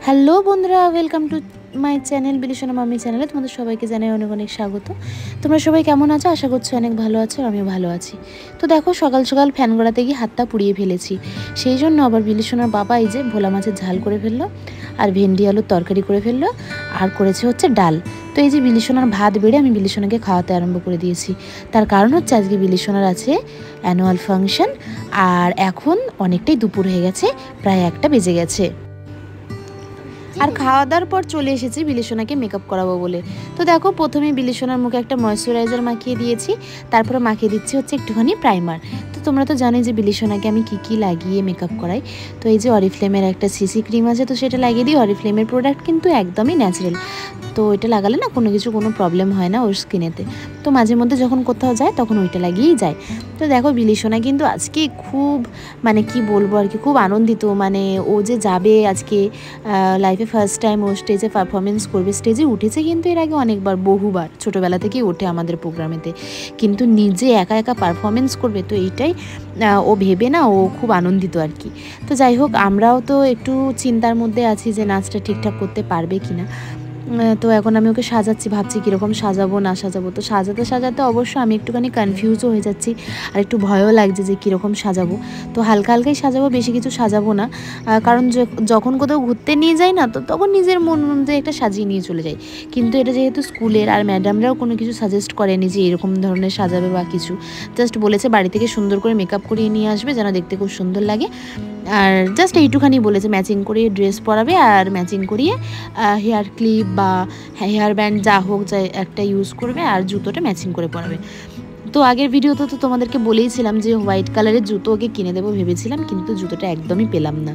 Hello বন্ধুরা, welcome to my channel বিলিশনা মামি চ্যানেলে তোমাদের সবাইকে জানাই অনেক অনেক স্বাগত। তোমরা সবাই কেমন আছো? আশা করছি অনেক ভালো আছো, আমিও ভালো আছি। তো দেখো, সকাল সকাল ফ্যান গড়াতে গিয়ে হাতটা পুড়িয়ে ফেলেছি। সেই জন্য আবার বিলিশনার বাবা এই যে ভোলা মাছের ঝাল করে ফেললো, আর ভেন্ডি আলুর তরকারি করে ফেললো, আর করেছে হচ্ছে ডাল। তো এই যে বিলিশনার ভাত বেড়ে আমি বিলিশনাকে খাওয়াতে আরম্ভ করে দিয়েছি। তার কারণ হচ্ছে আজকে বিলিশনার আছে অ্যানুয়াল ফাংশন, আর এখন অনেকটাই দুপুর হয়ে গেছে, প্রায় 1টা বেজে গেছে। আর খাওয়া দাওয়ার পর চলে এসেছি বিলিশনাকে মেকআপ করাবো বলে। তো দেখো, প্রথমে বিলিশনার মুখে একটা ময়শ্চারাইজার মাখিয়ে দিয়েছি, তারপরে মাখিয়ে দিচ্ছি হচ্ছে একটুখানি প্রাইমার। তো তোমরা তো জানোই যে বিলিশনাকে আমি কি লাগিয়ে মেকআপ করাই। তো এই যে অরিফ্লেমের একটা সিসি ক্রিম আছে, তো সেটা লাগিয়ে দিই। অরিফ্লেমের প্রোডাক্ট কিন্তু একদমই ন্যাচারাল, তো ওইটা লাগালে না কোনো প্রবলেম হয় না ওর স্কিনেতে। তো মাঝে মধ্যে যখন কোথাও যায় তখন ওইটা লাগিয়েই যায়। তো দেখো, বিলিশনা কিন্তু আজকে খুব মানে কি বলবো আর কি, খুব আনন্দিত। মানে ও যে যাবে আজকে লাইফে ফার্স্ট টাইম ও স্টেজে পারফরমেন্স করবে। স্টেজে উঠেছে কিন্তু এর আগে অনেকবার, বহুবার, ছোটোবেলা থেকেই ওঠে আমাদের প্রোগ্রামেতে, কিন্তু নিজে একা একা পারফরমেন্স করবে, তো এইটাই ও ভেবে না ও খুব আনন্দিত আর কি। তো যাই হোক, আমরাও তো একটু চিন্তার মধ্যে আছি যে নাচটা ঠিকঠাক করতে পারবে কি না। তো এখন আমি ওকে সাজাচ্ছি, ভাবছি কীরকম সাজাবো না সাজাবো। তো সাজাতে সাজাতে অবশ্য আমি একটুখানি কনফিউজও হয়ে যাচ্ছি, আর একটু ভয়ও লাগছে যে কীরকম সাজাবো। তো হালকা হালকাই সাজাবো, বেশি কিছু সাজাবো না, কারণ যখন কোথাও ঘুরতে নিয়ে যাই না, তো তখন নিজের মন অনুযায়ী একটা সাজিয়ে নিয়ে চলে যাই। কিন্তু এটা যেহেতু স্কুলের, আর ম্যাডামরাও কোনো কিছু সাজেস্ট করেনি যে এরকম ধরনের সাজাবে বা কিছু, জাস্ট বলেছে বাড়ি থেকে সুন্দর করে মেকআপ করিয়ে নিয়ে আসবে যেন দেখতে খুব সুন্দর লাগে। আর জাস্ট এইটুখানি বলেছে, ম্যাচিং করিয়ে ড্রেস পরাবে, আর ম্যাচিং করিয়ে হেয়ার ক্লিপ বা হেয়ার ব্যান্ড যা হোক যা একটা ইউজ করবে, আর জুতোটা ম্যাচিং করে পরাবে। তো আগের ভিডিওতে তো তোমাদেরকে বলেইছিলাম যে হোয়াইট কালারের জুতো ওকে কিনে দেবো ভেবেছিলাম, কিন্তু জুতোটা একদমই পেলাম না।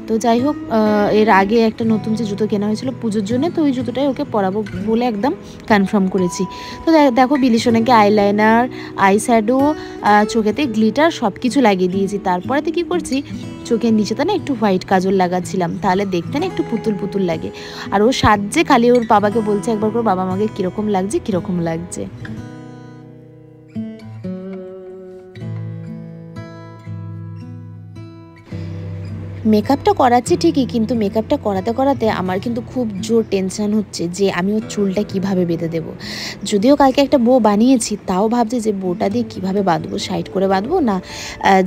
তো যাই হোক, এর আগে একটা নতুন যে জুতো কেনা হয়েছিল পুজোর জন্য, তো ওই জুতোটাই ওকে পরাবো বলে একদম কনফার্ম করেছি। তো দেখো, বিলিশনাকে আইলাইনার, আই শ্যাডো, চোখেতে গ্লিটার সব কিছু লাগিয়ে দিয়েছি। তারপরে তো কী করছি, চোখের নিচেতে না একটু হোয়াইট কাজল লাগাচ্ছিলাম, তাহলে দেখতে না একটু পুতুল পুতুল লাগে। আর ও সাজছে, খালি ওর বাবাকে বলছে একবার করে, বাবা আমাকে কীরকম লাগছে কীরকম লাগছে। মেকআপটা করাচ্ছি ঠিকই, কিন্তু মেকআপটা করাতে করাতে আমার কিন্তু খুব জোর টেনশান হচ্ছে যে আমি ওর চুলটা কীভাবে বেঁধে দেবো। যদিও কালকে একটা বো বানিয়েছি, তাও ভাবছি যে বোটা দিয়ে কীভাবে বাঁধবো, সাইড করে বাঁধবো না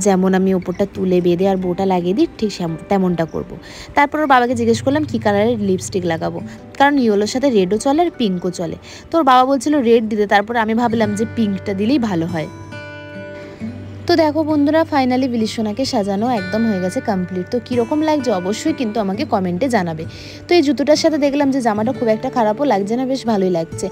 যেমন আমি ওপরটা তুলে বেঁধে আর বোটা লাগিয়ে দিই ঠিক তেমনটা করব। তারপর ওর বাবাকে জিজ্ঞেস করলাম কী কালারের লিপস্টিক লাগাবো, কারণ ইয়েলোর সাথে রেডও চলে আর পিঙ্কও চলে। তো ওর বাবা বলছিল রেড দিতে, তারপরে আমি ভাবলাম যে পিঙ্কটা দিলেই ভালো হয়। তো দেখো বন্ধুরা, ফাইনালি বিলিশনাকে সাজানো একদম হয়ে গেছে কমপ্লিট। তো কীরকম লাগছে অবশ্যই কিন্তু আমাকে কমেন্টে জানাবে। তো এই জুতোটার সাথে দেখলাম যে জামাটা খুব একটা খারাপও লাগছে না, বেশ ভালোই লাগছে।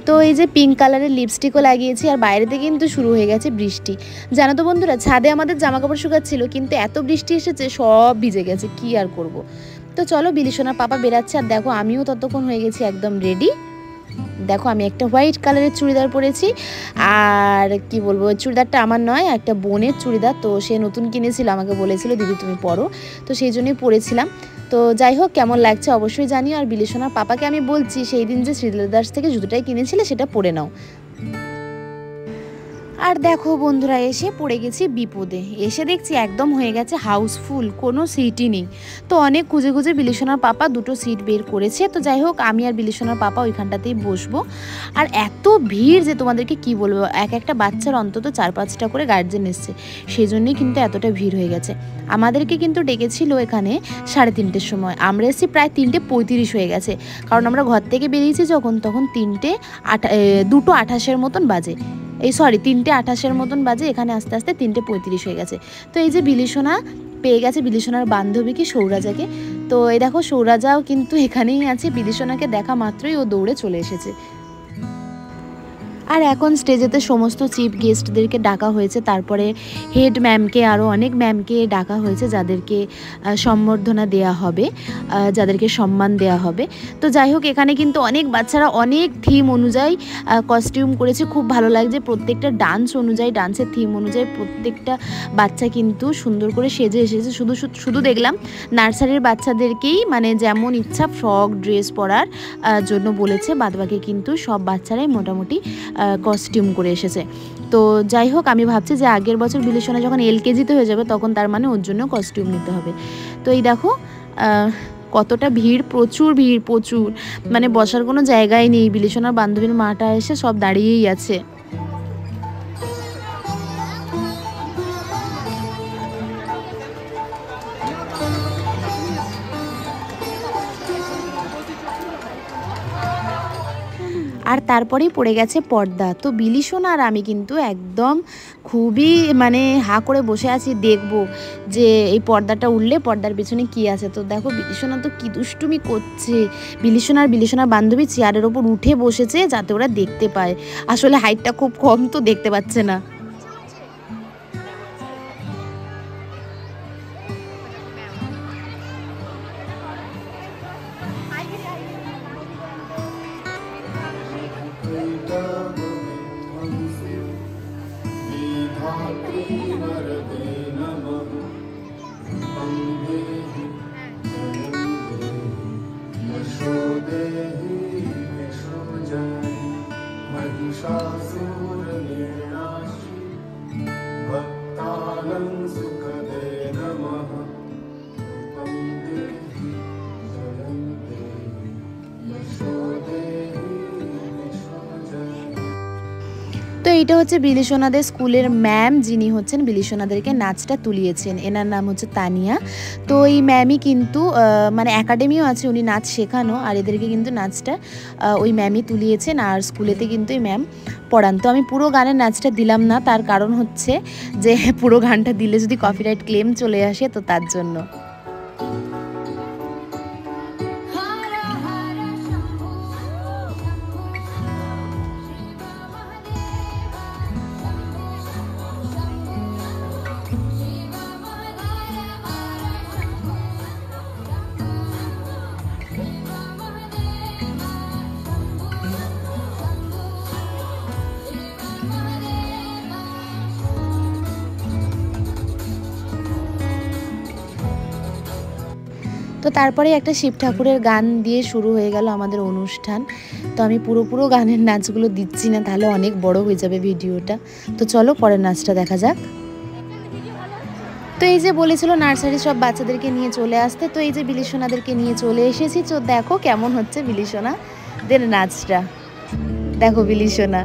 তো এই যে পিঙ্ক কালারের লিপস্টিকও লাগিয়েছি, আর বাইরেতে কিন্তু শুরু হয়ে গেছে বৃষ্টি। জানো তো বন্ধুরা, ছাদে আমাদের জামা কাপড় শুকাচ্ছিল, কিন্তু এত বৃষ্টি এসেছে সব ভিজে গেছে, কি আর করব। তো চলো, বিলিশনার পাপা বেরাচ্ছে, আর দেখো আমিও ততক্ষণ হয়ে গেছি একদম রেডি। দেখো, আমি একটা হোয়াইট কালারের চুড়িদার পরেছি, আর কি বলবো, চুড়িদারটা আমার নয়, একটা বোনের চুড়িদার। তো সে নতুন কিনেছিল, আমাকে বলেছিল দিদি তুমি পরো, তো সেই জন্যই পরেছিলাম। তো যাই হোক, কেমন লাগছে অবশ্যই জানিও। আর বিলিশনার পাপাকে আমি বলছি সেই দিন যে শ্রীলেদার্স থেকে জুতোটাই কিনেছিলে সেটা পরে নাও। আর দেখো বন্ধুরা, এসে পড়ে গেছি বিপদে। এসে দেখছি একদম হয়ে গেছে হাউসফুল, কোনো সিটই নেই। তো অনেক খুঁজে খুঁজে বিলিশনার পাপা দুটো সিট বের করেছে। তো যাই হোক, আমি আর বিলিশনার পাপা ওইখানটাতেই বসবো। আর এত ভিড় যে তোমাদেরকে কি বলবো, একটা বাচ্চার অন্তত 4-5টা করে গার্জেন এসছে, সেই জন্যই কিন্তু এতটা ভিড় হয়ে গেছে। আমাদেরকে কিন্তু ডেকেছিল এখানে 3:30-র সময়, আমরা এসেছি প্রায় 3:35 হয়ে গেছে, কারণ আমরা ঘর থেকে বেরিয়েছি যখন, তখন 2:28 মতন বাজে। 3:28 মতন বাজে, এখানে আস্তে আস্তে 3:35 হয়ে গেছে। তো এই যে বিলিশনা পেয়ে গেছে বিলিশনার বান্ধবীকে, সৌরাজাকে। তো এই দেখো, সৌরাজাও কিন্তু এখানেই আছে, বিলিশনাকে দেখা মাত্রই ও দৌড়ে চলে এসেছে। আর এখন স্টেজেতে সমস্ত চিফ গেস্টদেরকে ডাকা হয়েছে, তারপরে হেড ম্যামকে, আরও অনেক ম্যামকে ডাকা হয়েছে, যাদেরকে সম্বর্ধনা দেয়া হবে, যাদেরকে সম্মান দেয়া হবে। তো যাই হোক, এখানে কিন্তু অনেক বাচ্চারা অনেক থিম অনুযায়ী কস্টিউম করেছে, খুব ভালো লাগছে। প্রত্যেকটা ডান্স অনুযায়ী, ডান্সের থিম অনুযায়ী প্রত্যেকটা বাচ্চা কিন্তু সুন্দর করে সেজে এসেছে। শুধু দেখলাম নার্সারির বাচ্চাদেরকেই মানে যেমন ইচ্ছা ফ্রক ড্রেস পরার জন্য বলেছে, বাদবাকি কিন্তু সব বাচ্চারাই মোটামুটি কস্টিউম করে এসেছে। তো যাই হোক, আমি ভাবছি যে আগের বছর বিলিশনা যখন LKG-তে হয়ে যাবে, তখন তার মানে ওর জন্য কস্টিউম নিতে হবে। তো এই দেখো, কতটা ভিড়, প্রচুর ভিড়, প্রচুর, মানে বসার কোনো জায়গাই নেই। বিলিশনার বান্ধবীর মাটা এসে সব দাঁড়িয়েই আছে। আর তারপরেই পড়ে গেছে পর্দা। তো বিলিশোনা আর আমি কিন্তু একদম খুবই মানে হা করে বসে আছি, দেখব যে এই পর্দাটা উঠলে পর্দার পেছনে কি আছে। তো দেখো বিলিশোনা তো কি দুষ্টুমি করছে। বিলিশোনার বান্ধবী চেয়ারের ওপর উঠে বসেছে যাতে ওরা দেখতে পায়। আসলে হাইটটা খুব কম, তো দেখতে পাচ্ছে না। তো এইটা হচ্ছে বিলিশোনাদের স্কুলের ম্যাম, যিনি হচ্ছেন বিলিশোনাদেরকে নাচটা তুলিয়েছেন। এনার নাম হচ্ছে তানিয়া। তো এই ম্যামই কিন্তু মানে একাডেমিও আছে, উনি নাচ শেখানো, আর এদেরকে কিন্তু নাচটা ওই ম্যামই তুলিয়েছেন। আর স্কুলেতে কিন্তু এই ম্যাম পড়ান। তো আমি পুরো গানের নাচটা দিলাম না, তার কারণ হচ্ছে যে পুরো গানটা দিলে যদি কপিরাইট ক্লেম চলে আসে, তো তার জন্য। তো তারপরে একটা শিব ঠাকুরের গান দিয়ে শুরু হয়ে গেল আমাদের অনুষ্ঠান। তো আমি পুরো গানের নাচগুলো দিচ্ছি না, তাহলে অনেক বড় হয়ে যাবে ভিডিওটা। তো চলো পরের নাচটা দেখা যাক। তো এই যে বলেছিল নার্সারি সব বাচ্চাদেরকে নিয়ে চলে আসতে, তো এই যে বিলিশোনাদেরকে নিয়ে চলে এসেছি। তো দেখো কেমন হচ্ছে বিলিশোনাদের নাচটা, দেখো বিলিশোনা।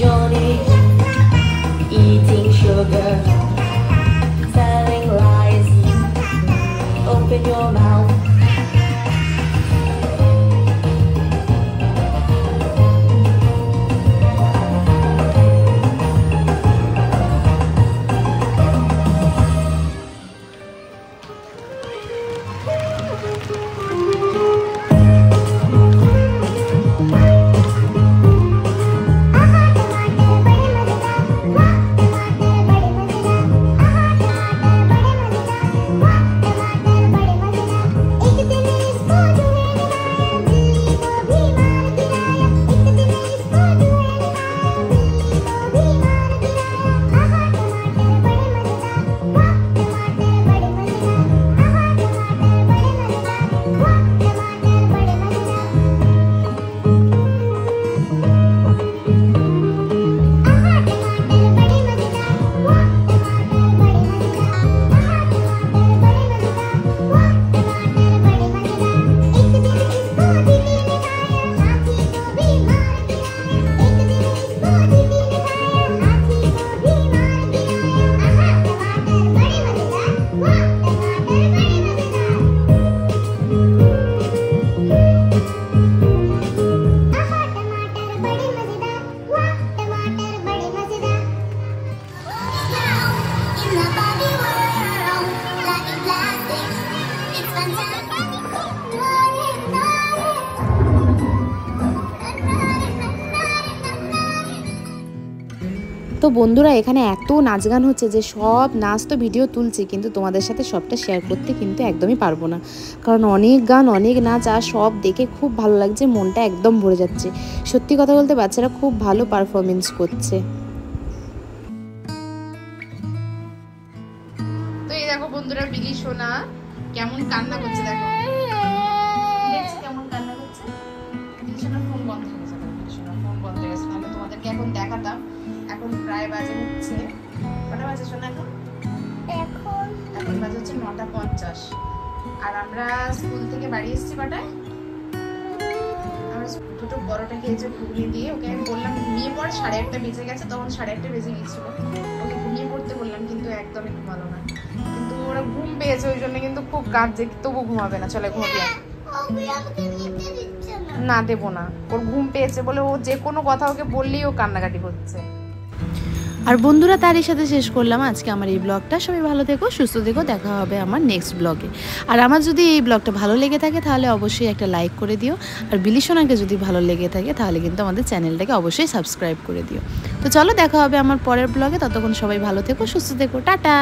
Johnny, eating sugar, telling lies. Open your mouth. তো বন্ধুরা এখানে এত নাচ গান হচ্ছে যে সব নাচ তো ভিডিও তুলছি, কিন্তু তোমাদের সাথে সবটা শেয়ার করতে কিন্তু একদমই পারবো না, কারণ অনেক গান অনেক নাচ আর সব দেখে খুব ভালো লাগছে, মনটা একদম ভরে যাচ্ছে। সত্যি কথা বলতে বাচ্চারা খুব ভালো পারফরমেন্স করছে। তো এই দেখো বন্ধুরা বিলি সোনা কেমন কান্না করছে, দেখো দেখছি কেমন কান্না করছে। বিলি সোনার ফোন বন্ধ হয়ে গেছে, বিলি সোনার ফোন বন্ধ হয়ে গেছে, আমি তোমাদেরকে এখন দেখাতাম। এখন প্রায় বাজে হচ্ছে কটা বাজে শোনা? এখন বাজে হচ্ছে 9:50। আর আমরা স্কুল থেকে বাড়ি এসেছি কটায়? আমরা দুটো বড়টা খেয়েছে ঘুগনি দিয়ে। ওকে আমি বললাম ঘুমিয়ে পড়, 1:30 বেজে গেছে, তখন 1:30 বেজে গেছিল। ওকে ঘুমিয়ে পড়তে বললাম, কিন্তু একদমই ঘুমালো না। কিন্তু ওরা ঘুম পেয়েছে, ওই জন্য কিন্তু খুব কাঁদছে, তবু ঘুমাবে না। চলে ঘুমাবি না, দেবো না। ওর ঘুম পেয়েছে বলে ও যে কোনো কথা ওকে বললেই ও কান্নাকাটি করছে। আর বন্ধুরা তারই সাথে শেষ করলাম আজকে আমার এই ব্লগটা। সবাই ভালো থেকো, সুস্থ থেকো, দেখা হবে আমার নেক্সট ব্লগে। আর আমার যদি এই ব্লগটা ভালো লেগে থাকে তাহলে অবশ্যই একটা লাইক করে দিও। আর বিলি সোনাকে যদি ভালো লেগে থাকে তাহলে কিন্তু আমাদের চ্যানেলটাকে অবশ্যই সাবস্ক্রাইব করে দিও। তো চলো দেখা হবে আমার পরের ব্লগে, ততক্ষণ সবাই ভালো থেকো, সুস্থ থেকো, টাটা।